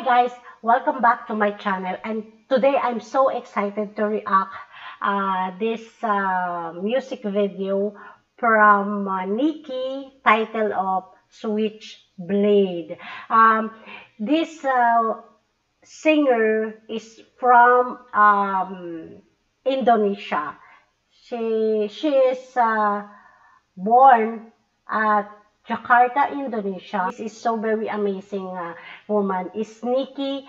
guys, welcome back to my channel, and today I'm so excited to react this music video from Niki, title of Switchblade. This singer is from Indonesia. She is born at Jakarta, Indonesia. This is so very amazing woman. Is Niki,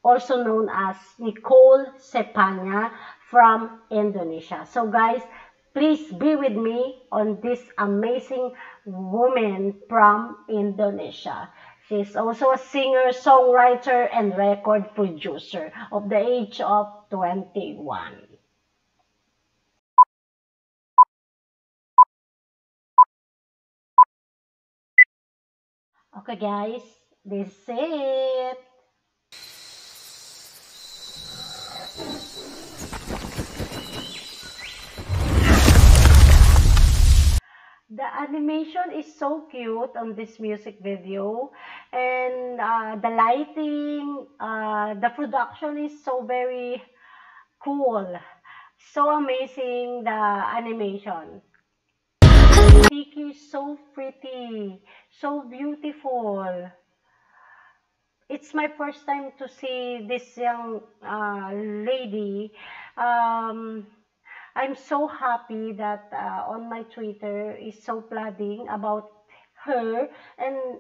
also known as Nicole Sepanya from Indonesia. So guys, please be with me on this amazing woman from Indonesia. She's also a singer, songwriter, and record producer of the age of 21. Okay guys, this is it. The animation is so cute on this music video, and the lighting, the production is so very cool. So amazing, the animation. Niki is so pretty, so beautiful. It's my first time to see this young lady. I'm so happy that on my Twitter is so flooding about her, and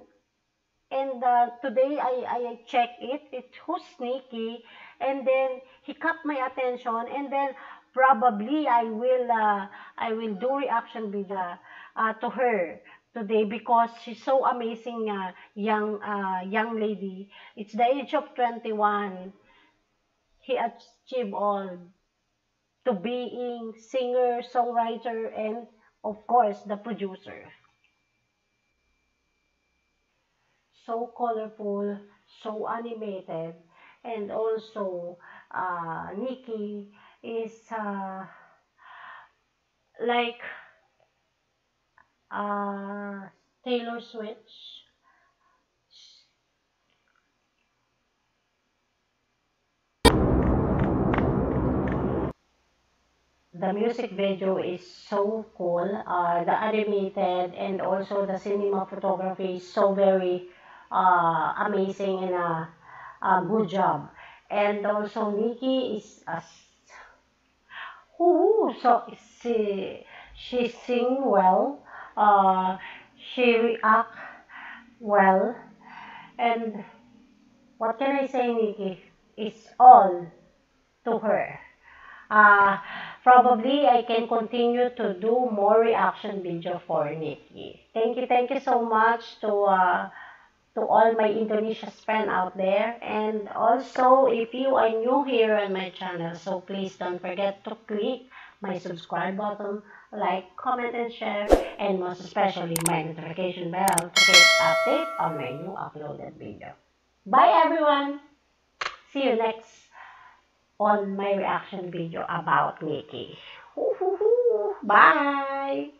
today I check it. It who's Niki, and then he caught my attention, and then probably I will do reaction video to her today because she's so amazing, young lady. It's the age of 21. He achieved all to being singer, songwriter, and of course the producer. So colorful, so animated, and also Niki is like Taylor Swift. The music video is so cool. The animated and also the cinema photography is so very amazing, and a good job. And also Niki is so she sing well. She react well, and what can I say, Niki? It's all to her. Uh, Probably I can continue to do more reaction video for Niki. Thank you so much to all my Indonesian friends out there. And also, if you are new here on my channel, so please don't forget to click my subscribe button, like, comment, and share, and most especially my notification bell to get update on my new uploaded video. Bye everyone! See you next on my reaction video about Niki. Bye!